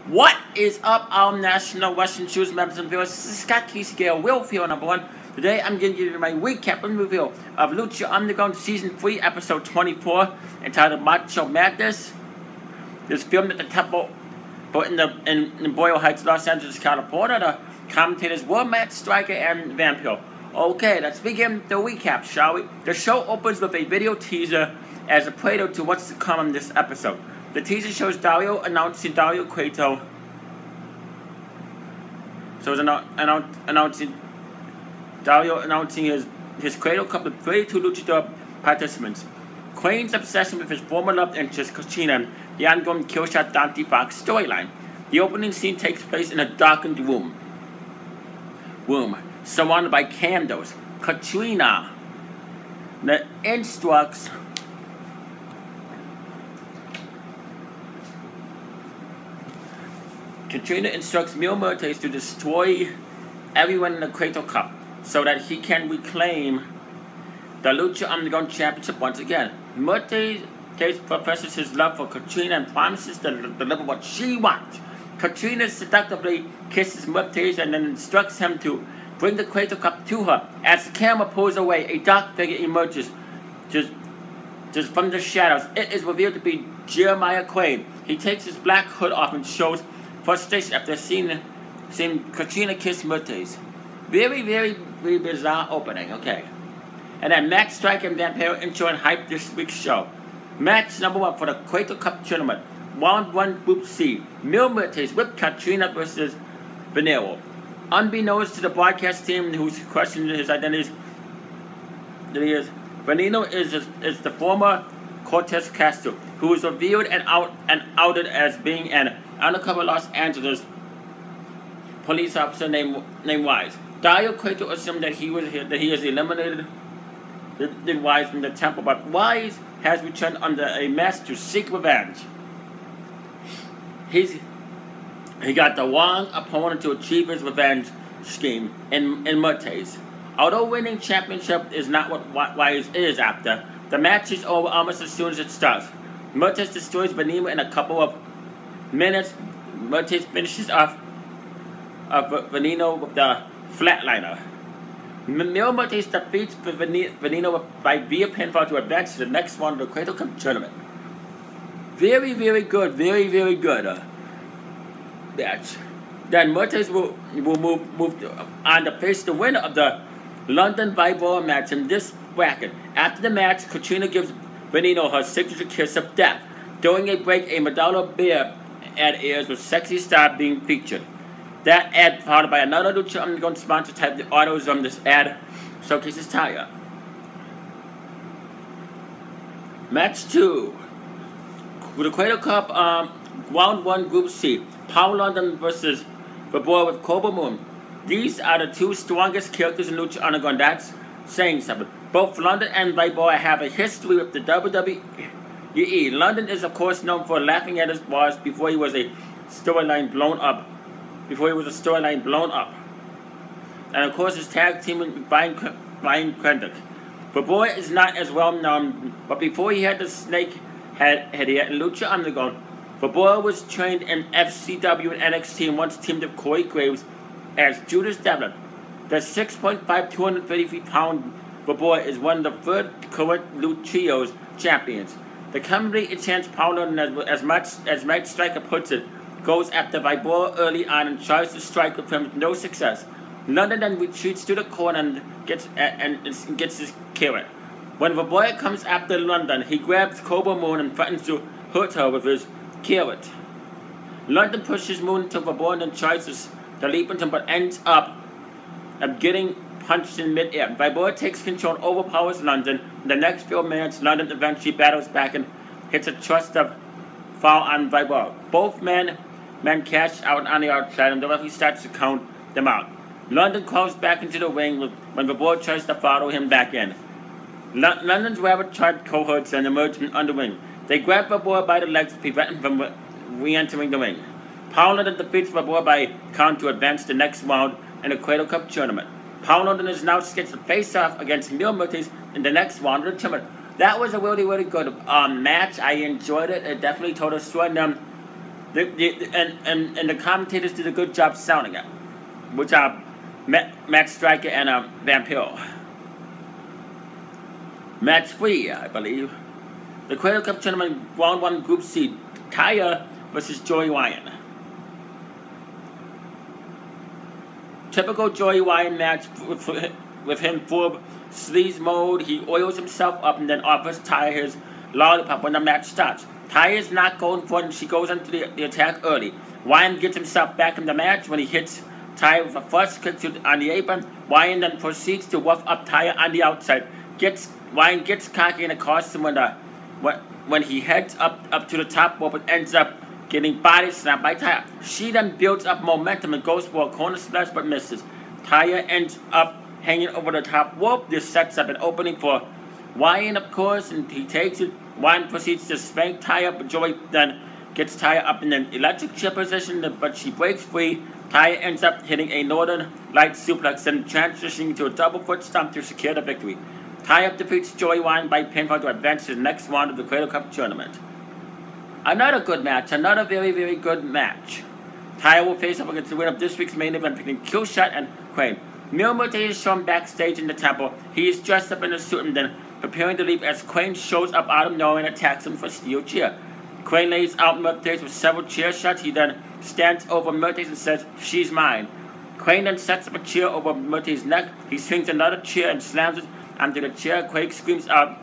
What is up, our National Western Shoes members and viewers? This is Scott Keyscale, Will Feel number one. Today I'm going to give you my recap and review of Lucha Underground Season 3, Episode 24, entitled Macho Madness. This filmed at the Temple in Boyle Heights, Los Angeles, California. The commentators were Matt Striker and Vampiro. Okay, let's begin the recap, shall we? The show opens with a video teaser as a prelude to what's to come in this episode. The teaser shows Dario announcing Dario Cueto. So it's announcing Dario announcing his Cueto Cup with 32 luchador participants. Quane's obsession with his former love interest, Cochina, the ongoing Killshot Dante Fox storyline. The opening scene takes place in a darkened room surrounded by candles. Katrina instructs Mil Muertes to destroy everyone in the Cueto Cup so that he can reclaim the Lucha Underground Championship once again. Muertes professes his love for Katrina and promises to deliver what she wants. Katrina seductively kisses Muertes and then instructs him to bring the Cueto Cup to her. As the camera pulls away, a dark figure emerges just from the shadows. It is revealed to be Jeremiah Quane. He takes his black hood off and shows frustration after seeing Katrina kiss Muertes. Very, very, very bizarre opening, okay. And then Matt Striker and Vampiro intro and hype this week's show. Match number 1 for the Cueto Cup tournament. Round 1, Group C. Mil Muertes with Katrina versus Venero. Unbeknownst to the broadcast team who's questioning his identity, Veneno is the former Cortez Castro, who was revealed and outed as being an undercover Los Angeles police officer named Wise. Dario Cueto assumed that he has eliminated the Wise from the temple, but Wise has returned under a mask to seek revenge. He got the wrong opponent to achieve his revenge scheme in Muertes. Although winning championship is not what Wise is after, the match is over almost as soon as it starts. Muertes destroys Veneno in a couple of minutes. Muertes finishes off Veneno with the flatliner. Mil Muertes defeats Veneno via pinfall to advance to the next round of the Cueto Cup tournament. Very, very good. Very, very good match. Then Muertes will move on to face the winner of the London Vibora match in this bracket. After the match, Katrina gives Veneno her signature kiss of death. During a break, a Madonna beer ad airs with Sexy Star being featured. That ad followed by another Lucha Underground sponsor type the AutoZone. This ad showcases Taya. Match 2. With the Cueto Cup, Round 1, Group C. Power London versus Vibora with Cobra Moon. These are the two strongest characters in Lucha Underground. That's saying something. Both London and Vibora have a history with the WWE. London is, of course, known for laughing at his boss before he was a storyline blown up. And, of course, his tag team with Brian Kendrick. Vibora is not as well known, but before he had the snake head in Lucha Underground, Vibora was trained in FCW and NXT and once teamed with Corey Graves as Judas Devlin. The 6'5", 233-pound Vibora is one of the third current Luchio's champions. The company chants Pound as Matt Striker puts it, goes after Vibora early on and tries to strike with him with no success. London then retreats to the corner and gets his carrot. When Vibora comes after London, he grabs Cobra Moon and threatens to hurt her with his carrot. London pushes Moon to Vibora and then tries to leap into him, but ends up getting punched in mid-air. Vibora takes control and overpowers London. In the next few minutes, London eventually battles back and hits a thrust of foul on Vibora. Both men cash out on the outside and the referee starts to count them out. London crawls back into the ring when Vibora tries to follow him back in. London's rabbit-charged cohorts and emerge from under ring. They grab Vibora by the legs to prevent him from re-entering the ring. Paul London defeats Vibora by count to advance the next round in the Cueto Cup tournament. Paul London is now scheduled to face off against Mil Muertes in the next round of the tournament. That was a really, really good match. I enjoyed it. It definitely told a story. And the commentators did a good job sounding it, which are Matt Striker and Vampiro. Match 3, I believe. The Cradle Cup Tournament Round 1 Group C, Taya versus Joey Ryan. Typical Joey Ryan match with him full sleaze mode. He oils himself up and then offers Taya his lollipop when the match starts. Taya is not going for it and she goes into the attack early. Ryan gets himself back in the match when he hits Taya with a first kick on the apron. Ryan then proceeds to rough up Taya on the outside. Ryan gets cocky in the costume when he heads up to the top rope and ends up getting body slammed by Taya. She then builds up momentum and goes for a corner splash but misses. Taya ends up hanging over the top rope. This sets up an opening for Ryan, of course, and he takes it. Ryan proceeds to spank Taya, but Joey then gets Taya up in an electric chair position, but she breaks free. Taya ends up hitting a Northern Light suplex and transitioning to a double foot stomp to secure the victory. Taya defeats Joey Ryan by pinfall to advance to the next round of the Cradle Cup Tournament. Another good match, another very, very good match. Taya will face up against the winner of this week's main event between Killshot and Crane. Mil Muertes is shown backstage in the temple. He is dressed up in a suit and then preparing to leave as Crane shows up out of nowhere and attacks him for a steel chair. Crane lays out Muertes with several chair shots. He then stands over Muertes and says, "She's mine." Crane then sets up a chair over Muertes' neck. He swings another chair and slams it onto the chair. Crane screams out,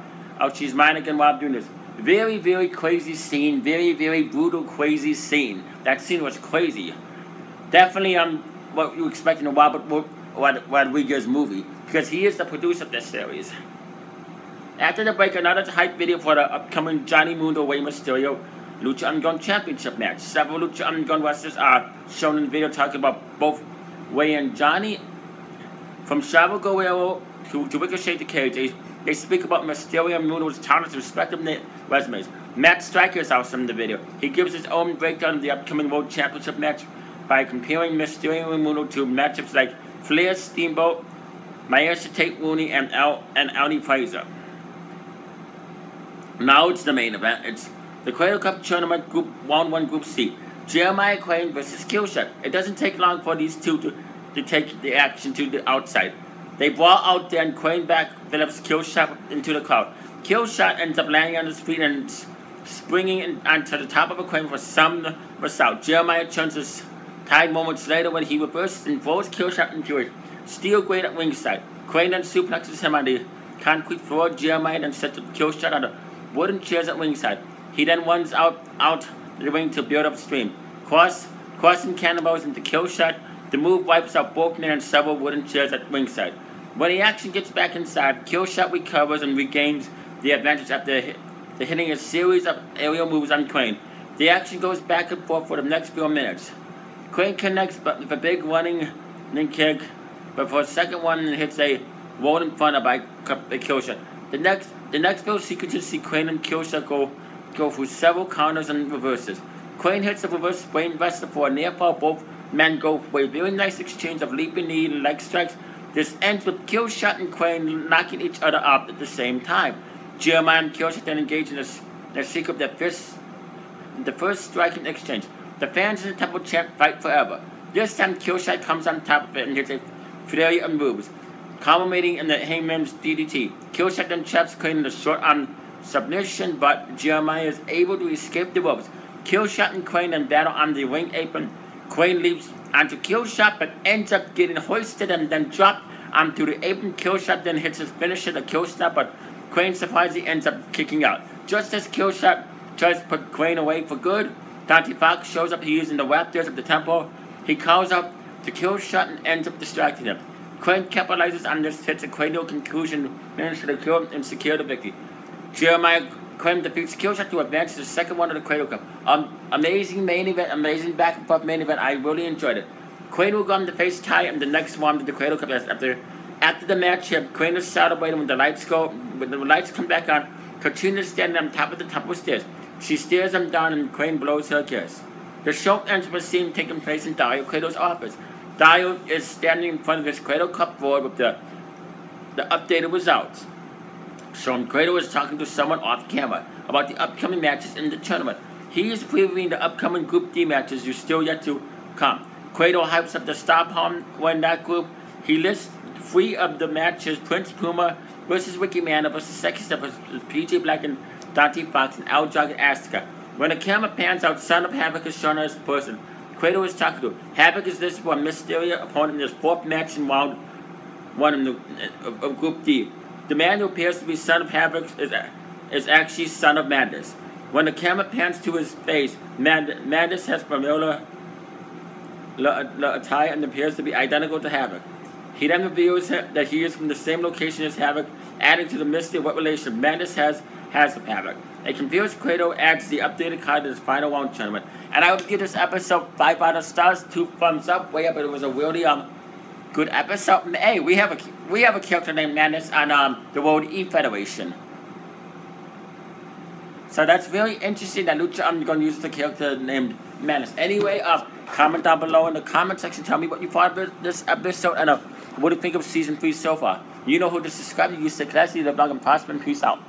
"She's mine" again while doing this. Very, very crazy scene. Very, very brutal, crazy scene. That scene was crazy. Definitely what you expect in a Rodriguez movie, because he is the producer of this series. After the break, another hype video for the upcoming Johnny Mundo Rey Mysterio Lucha Underground Championship match. Several Lucha Underground wrestlers are shown in the video talking about both Rey and Johnny. From Chavo Guerrero to Ricochet to Cage, they speak about Mysterio and Mundo's talents and respective resumes. Matt Striker is also in the video. He gives his own breakdown of the upcoming World Championship match by comparing Mysterio and Mundo to matchups like Flair, Steamboat, Maesha Tate Rooney, and Aldi Fraser. Now it's the main event. It's the Cradle Cup Tournament Group Round 1 Group C. Jeremiah Crane versus Killshot. It doesn't take long for these two to take the action to the outside. They brawl out there and Crane back Phillips Killshot into the crowd. Killshot ends up landing on his feet and springing onto the top of a Crane for some result. Jeremiah turns his tide moments later when he reverses and throws Killshot into a steel grate at ringside. Crane then suplexes him on the concrete floor. Jeremiah then sets up Killshot on the wooden chairs at ringside. He then runs out the ring to build up steam. Crossing cannonballs into Killshot. The move wipes out Bolton and several wooden chairs at ringside. When the action gets back inside, Killshot recovers and regains the advantage after hitting a series of aerial moves on Crane. The action goes back and forth for the next few minutes. Crane connects with a big running kick, but for a second one hits a rolling front by Killshot. The next few sequences see Crane and Killshot go through several counters and reverses. Crane hits a reverse brain buster for a near fall. Both men go for a very nice exchange of leaping knee and leg strikes. This ends with Killshot and Crane knocking each other out at the same time. Jeremiah and Killshot then engage in a sequence of the first striking exchange. The fans in the temple chant "Fight Forever." This time Killshot comes on top of it and hits a flurry of moves, culminating in the Hangman's DDT. Killshot then traps Crane in the short arm submission, but Jeremiah is able to escape the ropes. Killshot and Crane then battle on the ring apron. Crane leaps onto Killshot but ends up getting hoisted and then dropped onto the apron. Killshot then hits his finisher, the kill snap, but Crane surprisingly ends up kicking out. Just as Killshot tries to put Crane away for good, Dante Fox shows up. He is in the rafters of the temple. He calls out to Killshot and ends up distracting him. Crane capitalizes on this, hits a cranial conclusion, manages to kill him and secure the victory. Jeremiah Crane defeats Killshot to advance to the second one of the Cradle Cup. Amazing main event, amazing back and forth main event. I really enjoyed it. Crane will go on to face Taya in the next one of the Cradle Cup. After the match, Crane is celebrating when the lights come back on. Katrina is standing on top of the temple stairs. She stares him down and Crane blows her a kiss. The show ends with a scene taking place in Dario Cueto's office. Dario is standing in front of his Cradle Cup board with the updated results. Sean Cueto is talking to someone off camera about the upcoming matches in the tournament. He is previewing the upcoming Group D matches you're still yet to come. Cueto hypes up the Star Power when that group. He lists 3 of the matches: Prince Puma versus Ricky Manor versus Sexy Step versus PJ Black and Dante Fox and Al Jog and Azteca. When the camera pans out, Son of Havoc is shown as person Cueto is talking to. Havoc is this one Mysterio opponent in his 4th match in round 1 of Group D. The man who appears to be Son of Havoc is actually Son of Madness. When the camera pans to his face, Madness has familiar attire and appears to be identical to Havoc. He then reveals that he is from the same location as Havoc, adding to the mystery of what relation Madness has with Havoc. A confused Cueto adds the updated card to his final round tournament. And I would give this episode 5 out of stars, 2 thumbs up, way up. It was a really good episode. And, hey, we have a character named Madness on the World E Federation. So that's really interesting that Lucha I'm going to use the character named Madness. Anyway, comment down below in the comment section. Tell me what you thought of this episode and what do you think of Season 3 so far. You know who to subscribe to. You stay classy, live long and prosper, and peace out.